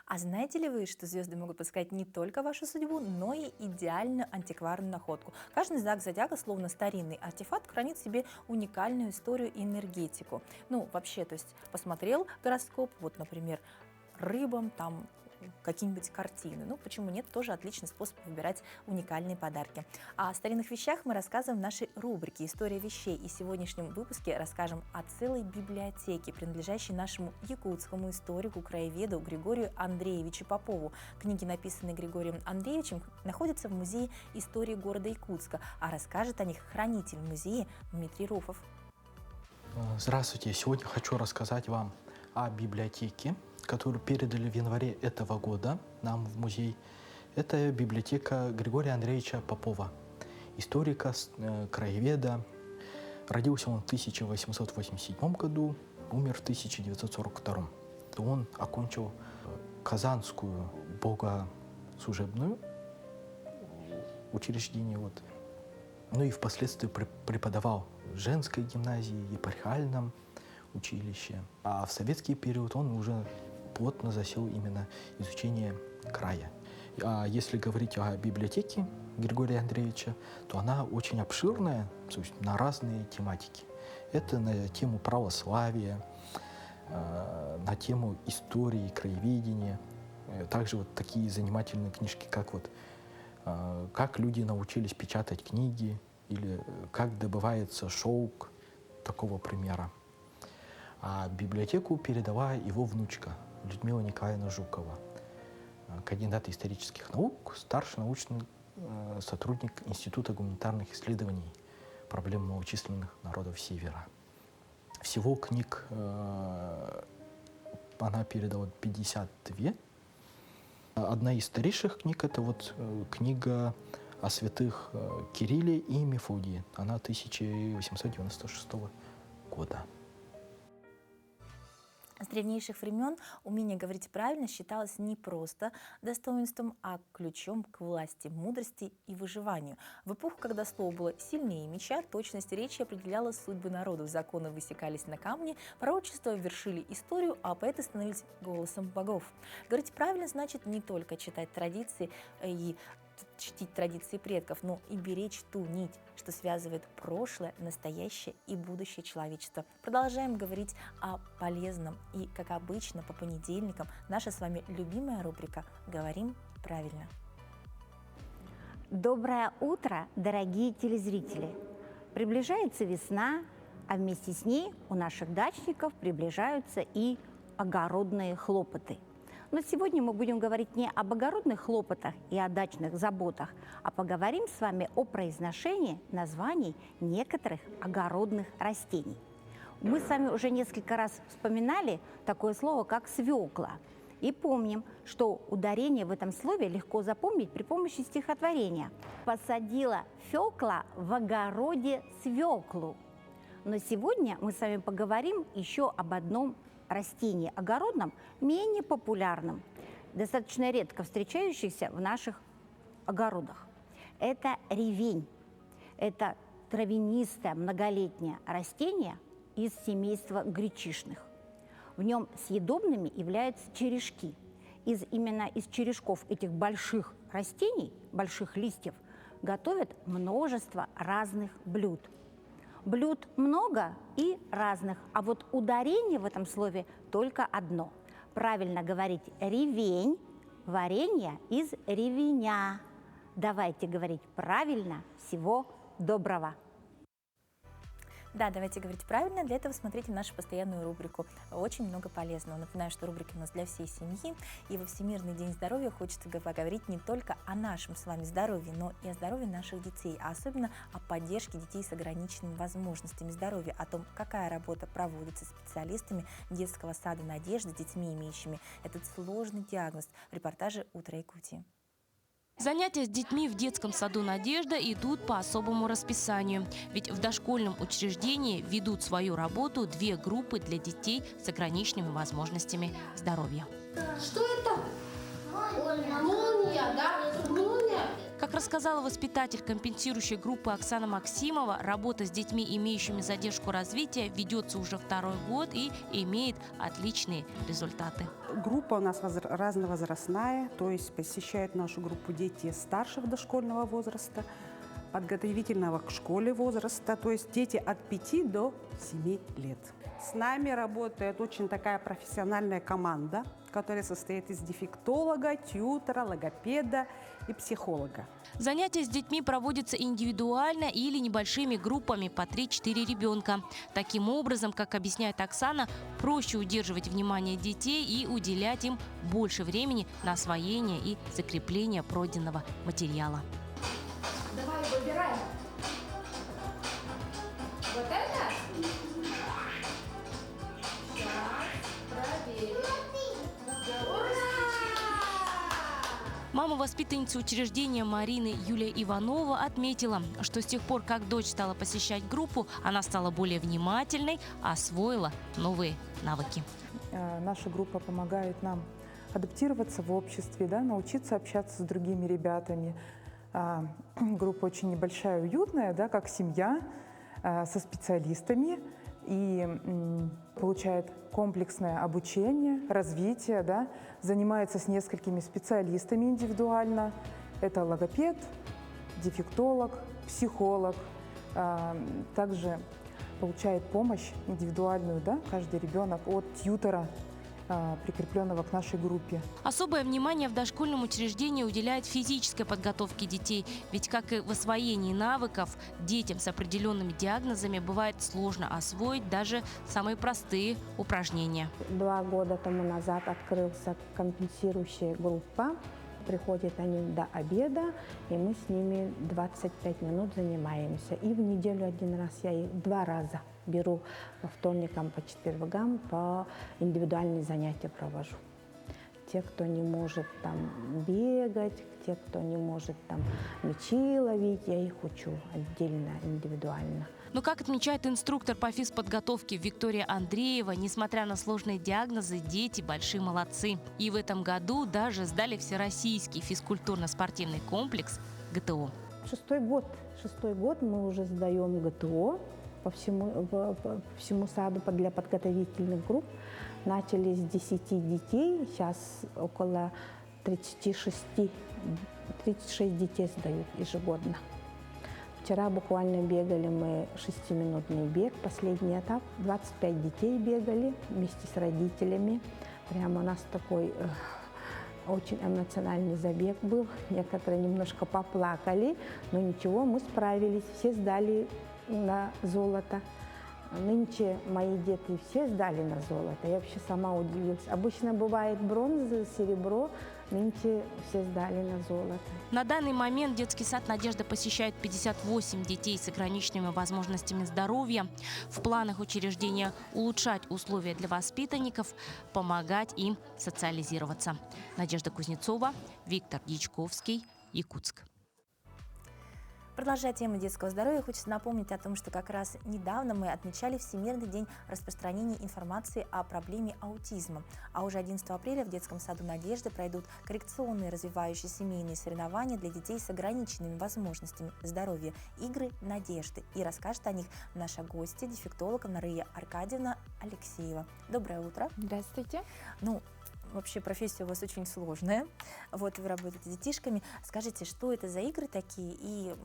А знаете ли вы, что звезды могут подсказать не только вашу судьбу, но и идеальную антикварную находку? Каждый знак зодиака, словно старинный артефакт, хранит в себе уникальную историю и энергетику. Ну, вообще, то есть посмотрел гороскоп, вот, например, рыбам, там, какие-нибудь картины. Ну, почему нет? Тоже отличный способ выбирать уникальные подарки. А о старинных вещах мы рассказываем в нашей рубрике «История вещей». И в сегодняшнем выпуске расскажем о целой библиотеке, принадлежащей нашему якутскому историку, краеведу Григорию Андреевичу Попову. Книги, написанные Григорием Андреевичем, находятся в Музее истории города Якутска, а расскажет о них хранитель музея Дмитрий Руфов. Здравствуйте! Сегодня хочу рассказать вам о библиотеке, которую передали в январе этого года нам в музей. Это библиотека Григория Андреевича Попова, историка, краеведа. Родился он в 1887 году, умер в 1942. Он окончил Казанскую богослужебную учреждение. Ну и впоследствии преподавал в женской гимназии, епархиальном училище. А в советский период он уже плотно засел именно изучение края. А если говорить о библиотеке Григория Андреевича, то она очень обширная, то есть на разные тематики. Это на тему православия, на тему истории, краеведения. Также вот такие занимательные книжки, как люди научились печатать книги, или как добывается шелк, такого примера. А библиотеку передала его внучка Людмила Николаевна Жукова, кандидат исторических наук, старший научный сотрудник Института гуманитарных исследований проблем малочисленных народов Севера. Всего книг она передала 52. Одна из старейших книг – это книга о святых Кирилле и Мефодии. Она 1896 года. С древнейших времен умение говорить правильно считалось не просто достоинством, а ключом к власти, мудрости и выживанию. В эпоху, когда слово было сильнее меча, точность речи определяла судьбы народов, законы высекались на камне, пророчества вершили историю, а поэты становились голосом богов. Говорить правильно значит не только читать традиции и чтить традиции предков, но и беречь ту нить, что связывает прошлое, настоящее и будущее человечества. Продолжаем говорить о полезном. И, как обычно, по понедельникам наша с вами любимая рубрика «Говорим правильно». Доброе утро, дорогие телезрители! Приближается весна, а вместе с ней у наших дачников приближаются и огородные хлопоты. Но сегодня мы будем говорить не об огородных хлопотах и о дачных заботах, а поговорим с вами о произношении названий некоторых огородных растений. Мы с вами уже несколько раз вспоминали такое слово, как свекла. И помним, что ударение в этом слове легко запомнить при помощи стихотворения. «Посадила фёкла в огороде свеклу». Но сегодня мы с вами поговорим еще об одном растении огородном, менее популярном, достаточно редко встречающихся в наших огородах. Это ревень. Это травянистое многолетнее растение из семейства гречишных. В нем съедобными являются черешки. Именно из черешков этих больших растений, больших листьев, готовят множество разных блюд. Блюд много и разных, а вот ударение в этом слове только одно. Правильно говорить ревень, варенье из ревеня. Давайте говорить правильно. Всего доброго! Да, давайте говорить правильно. Для этого смотрите нашу постоянную рубрику. Очень много полезного. Напоминаю, что рубрики у нас для всей семьи. И во Всемирный день здоровья хочется поговорить не только о нашем с вами здоровье, но и о здоровье наших детей, а особенно о поддержке детей с ограниченными возможностями здоровья, о том, какая работа проводится специалистами детского сада «Надежда» с детьми, имеющими этот сложный диагноз. В репортаже «Утро Якутии». Занятия с детьми в детском саду «Надежда» идут по особому расписанию. Ведь в дошкольном учреждении ведут свою работу 2 группы для детей с ограниченными возможностями здоровья. Что это? Молния, да? Молния. Как рассказала воспитатель компенсирующей группы Оксана Максимова, работа с детьми, имеющими задержку развития, ведется уже 2-й год и имеет отличные результаты. Группа у нас разновозрастная, то есть посещают нашу группу дети старшего дошкольного возраста, подготовительного к школе возраста, то есть дети от 5 до 7 лет. С нами работает очень такая профессиональная команда, которая состоит из дефектолога, тьютера, логопеда и психолога. Занятия с детьми проводятся индивидуально или небольшими группами по 3-4 ребенка. Таким образом, как объясняет Оксана, проще удерживать внимание детей и уделять им больше времени на освоение и закрепление пройденного материала. Давай, выбирай. Вот это? Мама воспитанницы учреждения Марины Юлия Иванова отметила, что с тех пор, как дочь стала посещать группу, она стала более внимательной, освоила новые навыки. Наша группа помогает нам адаптироваться в обществе, да, научиться общаться с другими ребятами. Группа очень небольшая, уютная, да, как семья, со специалистами. И получает комплексное обучение, развитие, да, занимается с несколькими специалистами индивидуально. Это логопед, дефектолог, психолог. Также получает помощь индивидуальную, да, каждый ребенок от тьютера, прикрепленного к нашей группе. Особое внимание в дошкольном учреждении уделяет физической подготовке детей. Ведь, как и в освоении навыков, детям с определенными диагнозами бывает сложно освоить даже самые простые упражнения. 2 года тому назад открылся компенсирующая группа. Приходят они до обеда, и мы с ними 25 минут занимаемся. И в неделю 1 раз я их 2 раза беру по вторникам, по четвергам, по индивидуальные занятия провожу. Те, кто не может там бегать, те, кто не может там мячи ловить, я их учу отдельно, индивидуально. Но, как отмечает инструктор по физподготовке Виктория Андреева, несмотря на сложные диагнозы, дети большие молодцы. И в этом году даже сдали всероссийский физкультурно-спортивный комплекс ГТО. 6-й год мы уже сдаем ГТО по всему саду для подготовительных групп. Начали с 10 детей, сейчас около 36 36 детей сдают ежегодно. Вчера буквально бегали мы 6-минутный бег, последний этап. 25 детей бегали вместе с родителями. Прямо у нас такой очень эмоциональный забег был. Некоторые немножко поплакали, но ничего, мы справились. Все сдали на золото. Нынче мои дети все сдали на золото. Я вообще сама удивилась. Обычно бывает бронза, серебро, нынче все сдали на золото. На данный момент детский сад «Надежда» посещает 58 детей с ограниченными возможностями здоровья. В планах учреждения улучшать условия для воспитанников, помогать им социализироваться. Надежда Кузнецова, Виктор Дьячковский, Якутск. Продолжая тему детского здоровья, хочется напомнить о том, что как раз недавно мы отмечали Всемирный день распространения информации о проблеме аутизма. А уже 11 апреля в детском саду «Надежда» пройдут коррекционные развивающие семейные соревнования для детей с ограниченными возможностями здоровья «Игры Надежды». И расскажет о них наша гостья, дефектолог Нария Аркадьевна Алексеева. Доброе утро. Здравствуйте. Вообще профессия у вас очень сложная. Вот вы работаете с детишками. Скажите, что это за игры такие и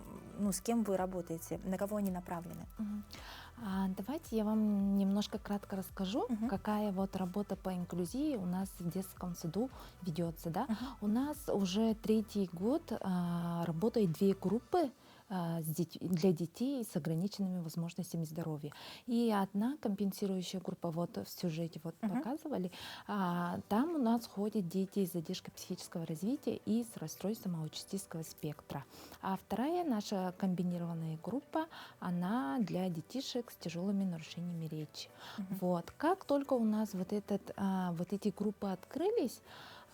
с кем вы работаете, на кого они направлены? Давайте я вам немножко кратко расскажу, какая вот работа по инклюзии у нас в детском саду ведется. Да? У нас уже 3-й год работают 2 группы для детей с ограниченными возможностями здоровья. И одна компенсирующая группа, вот в сюжете показывали, там у нас ходят дети с задержкой психического развития и с расстройством аутистического спектра. А вторая наша комбинированная группа, она для детишек с тяжелыми нарушениями речи. Вот. Как только у нас вот эти группы открылись,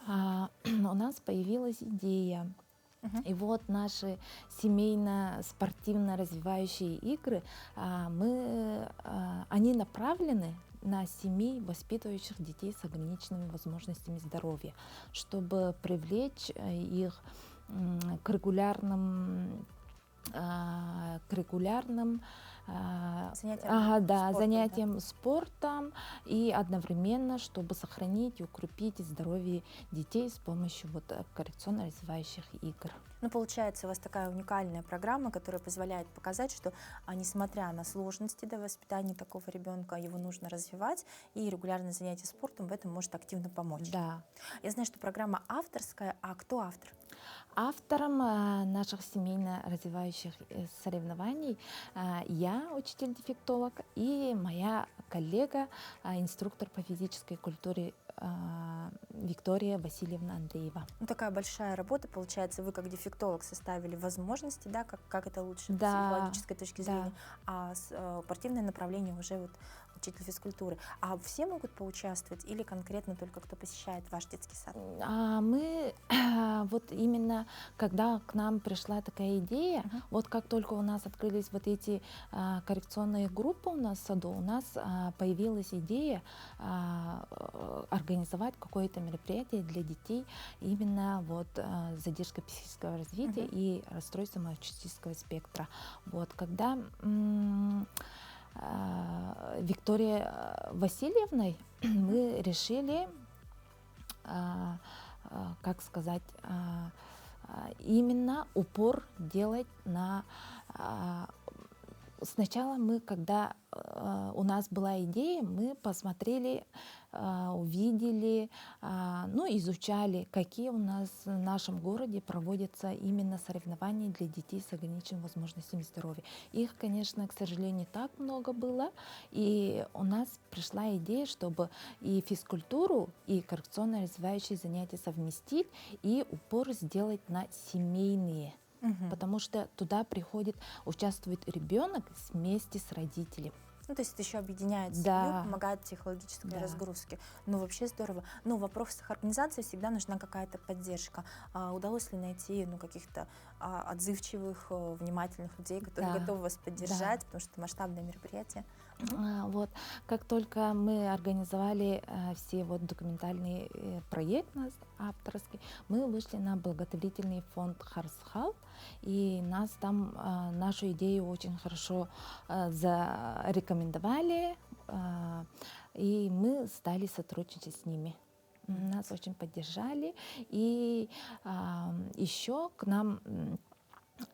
у нас появилась идея. И вот наши семейно-спортивно-развивающие игры, они направлены на семей, воспитывающих детей с ограниченными возможностями здоровья, чтобы привлечь их к регулярным занятиям спортом и одновременно, чтобы сохранить и укрепить здоровье детей с помощью коррекционно-развивающих игр. Получается, у вас такая уникальная программа, которая позволяет показать, что несмотря на сложности воспитания такого ребенка, его нужно развивать, и регулярное занятие спортом в этом может активно помочь. Да. Я знаю, что программа авторская, а кто автор? Автором наших семейно-развивающих соревнований я, учитель-дефектолог, и моя коллега, инструктор по физической культуре Виктория Васильевна Андреева. Такая большая работа, получается, вы как дефектолог составили возможности, да, как это лучше с психологической точки зрения, а спортивное направление уже учитель физкультуры. А все могут поучаствовать или конкретно только кто посещает ваш детский сад? Мы именно, когда к нам пришла такая идея, как только у нас открылись эти коррекционные группы у нас в саду, у нас появилась идея организовать какое-то мероприятие для детей именно с задержкой психического развития и расстройством аутистического спектра. Когда Викторией Васильевной мы решили, именно упор делать на... Сначала когда у нас была идея, мы посмотрели, увидели, изучали, какие у нас в нашем городе проводятся именно соревнования для детей с ограниченными возможностями здоровья. Их, конечно, к сожалению, не так много было, и у нас пришла идея, чтобы и физкультуру, и коррекционно-развивающие занятия совместить, и упор сделать на семейные. Потому что туда участвует ребенок вместе с родителем. То есть это еще объединяет семью, помогает психологической разгрузке. Вообще здорово. В вопросах организации всегда нужна какая-то поддержка. Удалось ли найти каких-то отзывчивых, внимательных людей, которые готовы вас поддержать, потому что это масштабное мероприятие? Как только мы организовали все документальный проект наш авторский, мы вышли на благотворительный фонд Харсхал, и нас там нашу идею очень хорошо зарекомендовали, и мы стали сотрудничать с ними. Нас очень поддержали. И еще к нам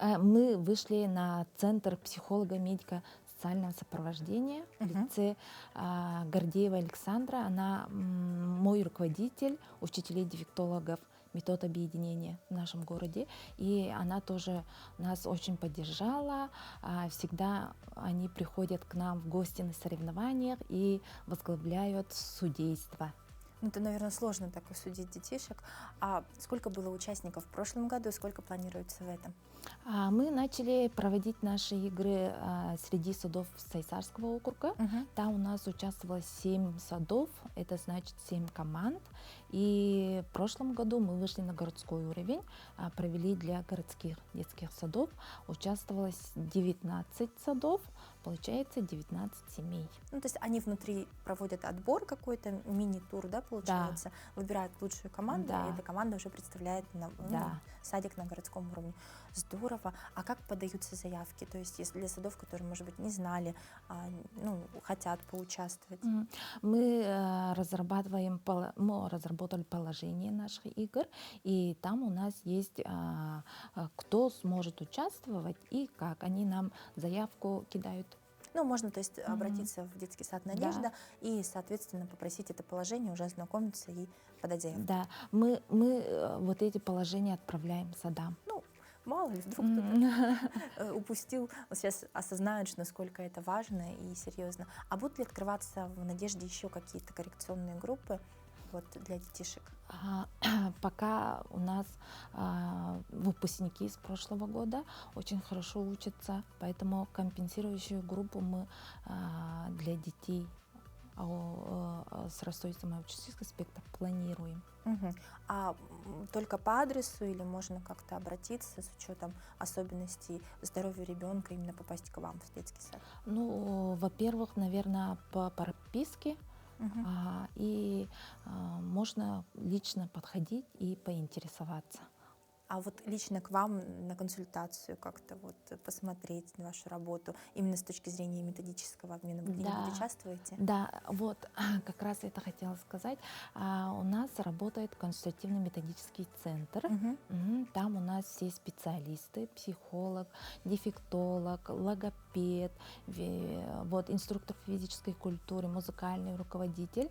мы вышли на центр психолога-медика социального сопровождения в лице Гордеева Александра. Она мой руководитель, учителей-дефектологов метод объединения в нашем городе. И она тоже нас очень поддержала. Всегда они приходят к нам в гости на соревнованиях и возглавляют судейство. Ну, это, наверное, сложно так судить детишек. А сколько было участников в прошлом году и сколько планируется в этом? Мы начали проводить наши игры среди садов Сайсарского округа. Там у нас участвовало 7 садов, это значит 7 команд. И в прошлом году мы вышли на городской уровень, провели для городских детских садов. Участвовало 19 садов, получается 19 семей. Ну, то есть они внутри проводят отбор какой-то, мини-тур, да, получается? Выбирают лучшую команду, и эта команда уже представляет садик на городском уровне. Здорово. А как подаются заявки? То есть если для садов, которые, может быть, не знали, хотят поучаствовать? Мы разработали положение наших игр, и там у нас есть, кто сможет участвовать и как. Они нам заявку кидают. Ну, можно, то есть, обратиться в детский сад «Надежда» и, соответственно, попросить это положение, уже ознакомиться и подать заявку. Да, мы вот эти положения отправляем садам. Ну, мало ли, вдруг кто-то упустил, сейчас осознают, насколько это важно и серьезно. А будут ли открываться в «Надежде» еще какие-то коррекционные группы для детишек? Пока у нас выпускники из прошлого года очень хорошо учатся, поэтому компенсирующую группу мы для детей с расстройством аутического спектра планируем. А только по адресу или можно как-то обратиться с учетом особенностей здоровья ребенка, именно попасть к вам в детский сад? Ну, во-первых, наверное, по прописке. И можно лично подходить и поинтересоваться. А вот лично к вам на консультацию как-то посмотреть на вашу работу, именно с точки зрения методического обмена, вы где-нибудь участвуете? Да, вот как раз это хотела сказать. У нас работает консультативно-методический центр. Там у нас все специалисты, психолог, дефектолог, логопед, инструктор физической культуры, музыкальный руководитель.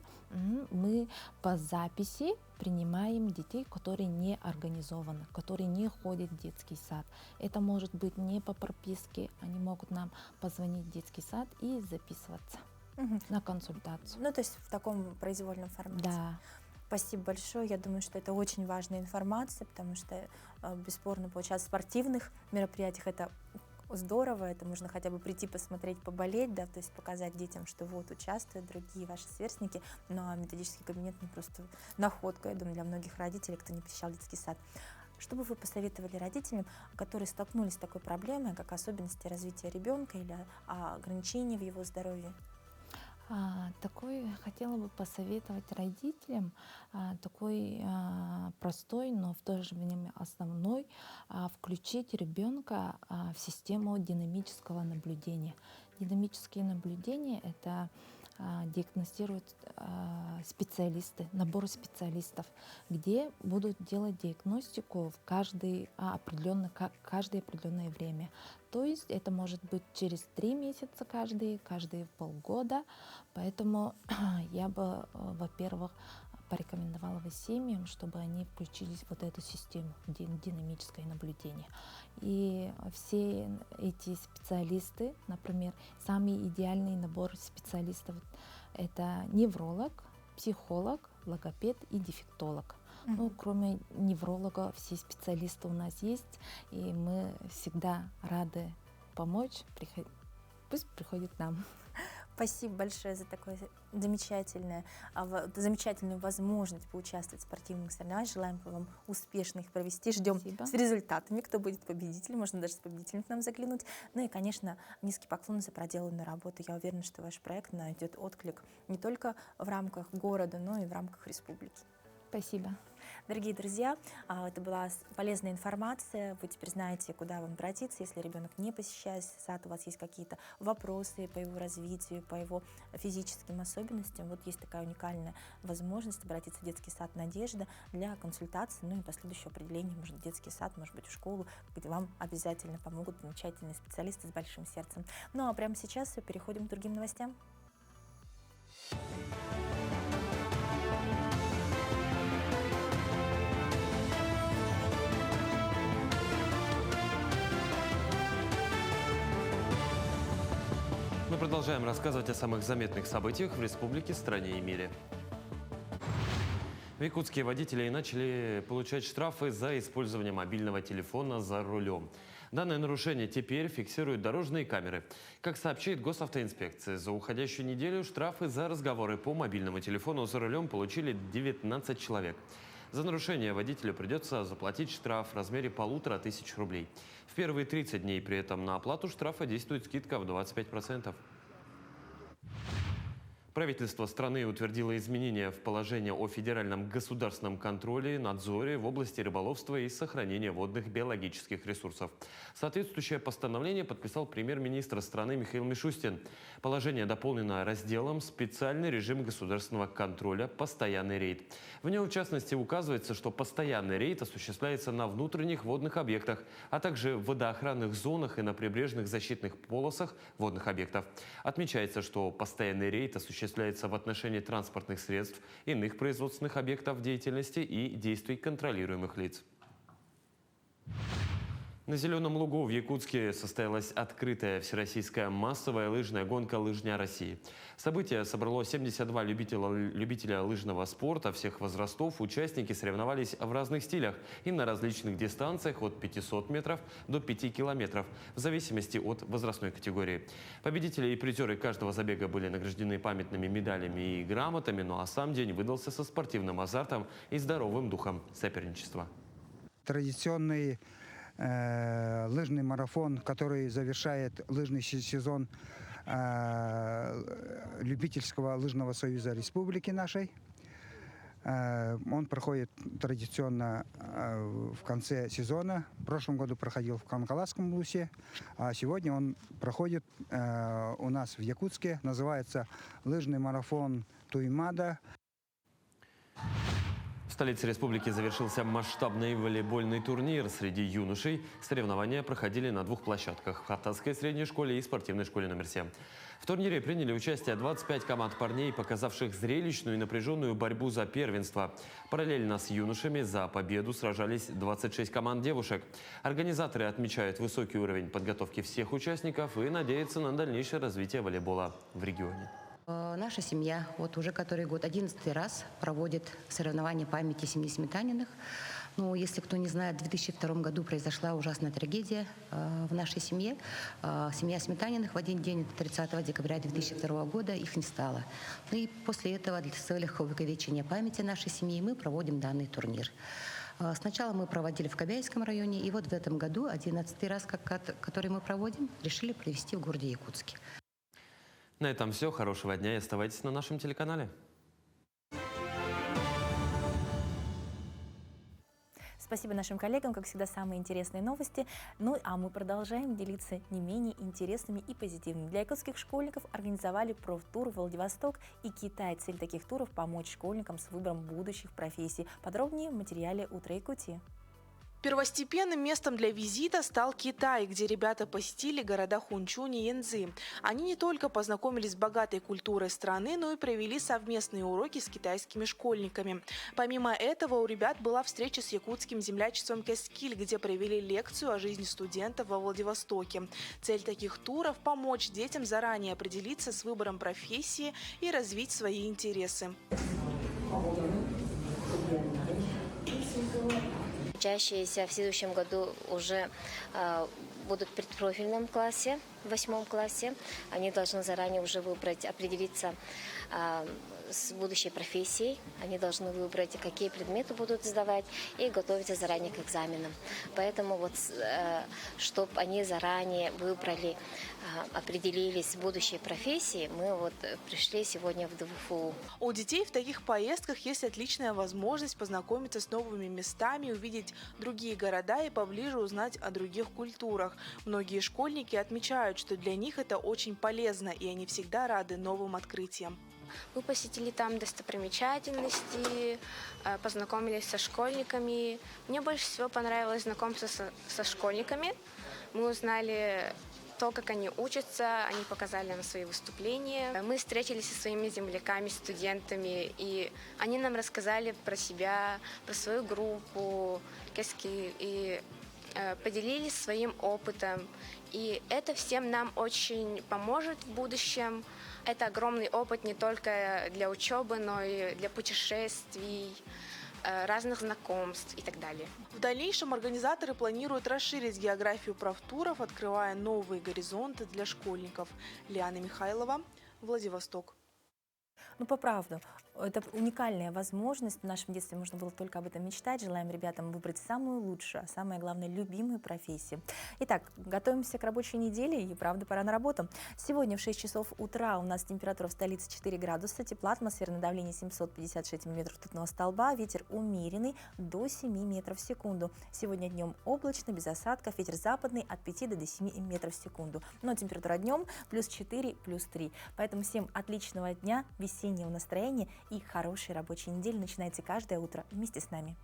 Мы по записи принимаем детей, которые не организованы, которые не ходят в детский сад. Это может быть не по прописке, они могут нам позвонить в детский сад и записываться на консультацию. Ну, то есть в таком произвольном формате. Да. Спасибо большое. Я думаю, что это очень важная информация, потому что, бесспорно, получается, в спортивных мероприятиях это здорово, это можно хотя бы прийти посмотреть, поболеть, да, то есть показать детям, что участвуют другие ваши сверстники, но методический кабинет просто находка, я думаю, для многих родителей, кто не посещал детский сад. Что бы вы посоветовали родителям, которые столкнулись с такой проблемой, как особенности развития ребенка или ограничения в его здоровье? Такой хотела бы посоветовать родителям, такой простой, но в то же время основной, включить ребенка в систему динамического наблюдения. Динамические наблюдения — это диагностируют специалисты, набор специалистов, где будут делать диагностику в каждое определенное время. То есть это может быть через 3 месяца каждые полгода. Поэтому я бы, во-первых, порекомендовала бы семьям, чтобы они включились в эту систему динамическое наблюдение. И все эти специалисты, например, самый идеальный набор специалистов — это невролог, психолог, логопед и дефектолог. Ну, кроме невролога, все специалисты у нас есть, и мы всегда рады помочь. Пусть приходят к нам. Спасибо большое за такую замечательную возможность поучаствовать в спортивных соревнованиях. Желаем вам успешно их провести. Ждем с результатами, кто будет победителем. Можно даже с победителем к нам заглянуть. Ну и, конечно, низкий поклон за проделанную работу. Я уверена, что ваш проект найдет отклик не только в рамках города, но и в рамках республики. Спасибо. Дорогие друзья, это была полезная информация. Вы теперь знаете, куда вам обратиться, если ребенок не посещает сад, у вас есть какие-то вопросы по его развитию, по его физическим особенностям. Вот есть такая уникальная возможность обратиться в детский сад «Надежда» для консультации, ну и последующего определения, может, в детский сад, может быть, в школу, где вам обязательно помогут замечательные специалисты с большим сердцем. Ну а прямо сейчас переходим к другим новостям. Мы продолжаем рассказывать о самых заметных событиях в республике, стране и мире. В Якутске водители начали получать штрафы за использование мобильного телефона за рулем. Данное нарушение теперь фиксируют дорожные камеры. Как сообщает госавтоинспекция, за уходящую неделю штрафы за разговоры по мобильному телефону за рулем получили 19 человек. За нарушение водителю придется заплатить штраф в размере 1500 рублей. В первые 30 дней при этом на оплату штрафа действует скидка в 25%. Правительство страны утвердило изменения в положение о федеральном государственном контроле и надзоре в области рыболовства и сохранения водных биологических ресурсов. Соответствующее постановление подписал премьер-министр страны Михаил Мишустин. Положение дополнено разделом «Специальный режим государственного контроля. Постоянный рейд». В нем, в частности, указывается, что постоянный рейд осуществляется на внутренних водных объектах, а также в водоохранных зонах и на прибрежных защитных полосах водных объектов. Отмечается, что постоянный рейд осуществляется в отношении транспортных средств, иных производственных объектов деятельности и действий контролируемых лиц. На Зеленом лугу в Якутске состоялась открытая всероссийская массовая лыжная гонка «Лыжня России». Событие собрало 72 любителя лыжного спорта всех возрастов. Участники соревновались в разных стилях и на различных дистанциях от 500 метров до 5 километров, в зависимости от возрастной категории. Победители и призеры каждого забега были награждены памятными медалями и грамотами, ну а сам день выдался со спортивным азартом и здоровым духом соперничества. Традиционный лыжный марафон, который завершает лыжный сезон любительского лыжного союза республики нашей. Он проходит традиционно в конце сезона. В прошлом году проходил в Камкаласском лусе, а сегодня он проходит у нас в Якутске. Называется лыжный марафон Туймада. В столице республики завершился масштабный волейбольный турнир среди юношей. Соревнования проходили на двух площадках – в Хатасской средней школе и спортивной школе номер 7. В турнире приняли участие 25 команд парней, показавших зрелищную и напряженную борьбу за первенство. Параллельно с юношами за победу сражались 26 команд девушек. Организаторы отмечают высокий уровень подготовки всех участников и надеются на дальнейшее развитие волейбола в регионе. Наша семья вот уже который год, 11-й раз проводит соревнования памяти семьи Сметаниных. Ну, если кто не знает, в 2002 году произошла ужасная трагедия в нашей семье. Семья Сметаниных в один день, 30 декабря 2002 года, их не стало. Ну и после этого для целых увековечения памяти нашей семьи мы проводим данный турнир. Сначала мы проводили в Кобяйском районе, и вот в этом году, 11-й раз, который мы проводим, решили провести в городе Якутске. На этом все. Хорошего дня и оставайтесь на нашем телеканале. Спасибо нашим коллегам, как всегда, самые интересные новости. Ну, а мы продолжаем делиться не менее интересными и позитивными. Для якутских школьников организовали профтур в Владивосток и Китай. Цель таких туров – помочь школьникам с выбором будущих профессий. Подробнее в материале «Утро Якутии». Первостепенным местом для визита стал Китай, где ребята посетили города Хунчунь и Янцзы. Они не только познакомились с богатой культурой страны, но и провели совместные уроки с китайскими школьниками. Помимо этого, у ребят была встреча с якутским землячеством Кескиль, где провели лекцию о жизни студентов во Владивостоке. Цель таких туров – помочь детям заранее определиться с выбором профессии и развить свои интересы. Учащиеся в следующем году уже будут в предпрофильном классе в 8 классе. Они должны заранее уже выбрать, определиться с будущей профессией. Они должны выбрать, какие предметы будут сдавать, и готовиться заранее к экзаменам. Поэтому вот, чтобы они заранее выбрали, определились с будущей профессией, мы вот пришли сегодня в ДВФУ. У детей в таких поездках есть отличная возможность познакомиться с новыми местами, увидеть другие города и поближе узнать о других культурах. Многие школьники отмечают, что для них это очень полезно, и они всегда рады новым открытиям. Мы посетили там достопримечательности, познакомились со школьниками. Мне больше всего понравилось знакомство со школьниками. Мы узнали то, как они учатся, они показали нам свои выступления. Мы встретились со своими земляками, студентами, и они нам рассказали про себя, про свою группу, и поделились своим опытом. И это всем нам очень поможет в будущем. Это огромный опыт не только для учебы, но и для путешествий, разных знакомств и так далее. В дальнейшем организаторы планируют расширить географию профтуров, открывая новые горизонты для школьников. Лиана Михайлова, Владивосток. Ну, по правду, это уникальная возможность. В нашем детстве можно было только об этом мечтать. Желаем ребятам выбрать самую лучшую, а самое главное, любимую профессию. Итак, готовимся к рабочей неделе, и, правда, пора на работу. Сегодня в 6 часов утра у нас температура в столице 4 градуса, тепла, атмосферное давление 756 миллиметров ртутного столба, ветер умеренный до 7 метров в секунду. Сегодня днем облачно, без осадков, ветер западный от 5 до 7 метров в секунду. Но температура днем плюс 4, плюс 3. Поэтому всем отличного дня, весеннего настроения и хорошей рабочей недели. Начинайте каждое утро вместе с нами.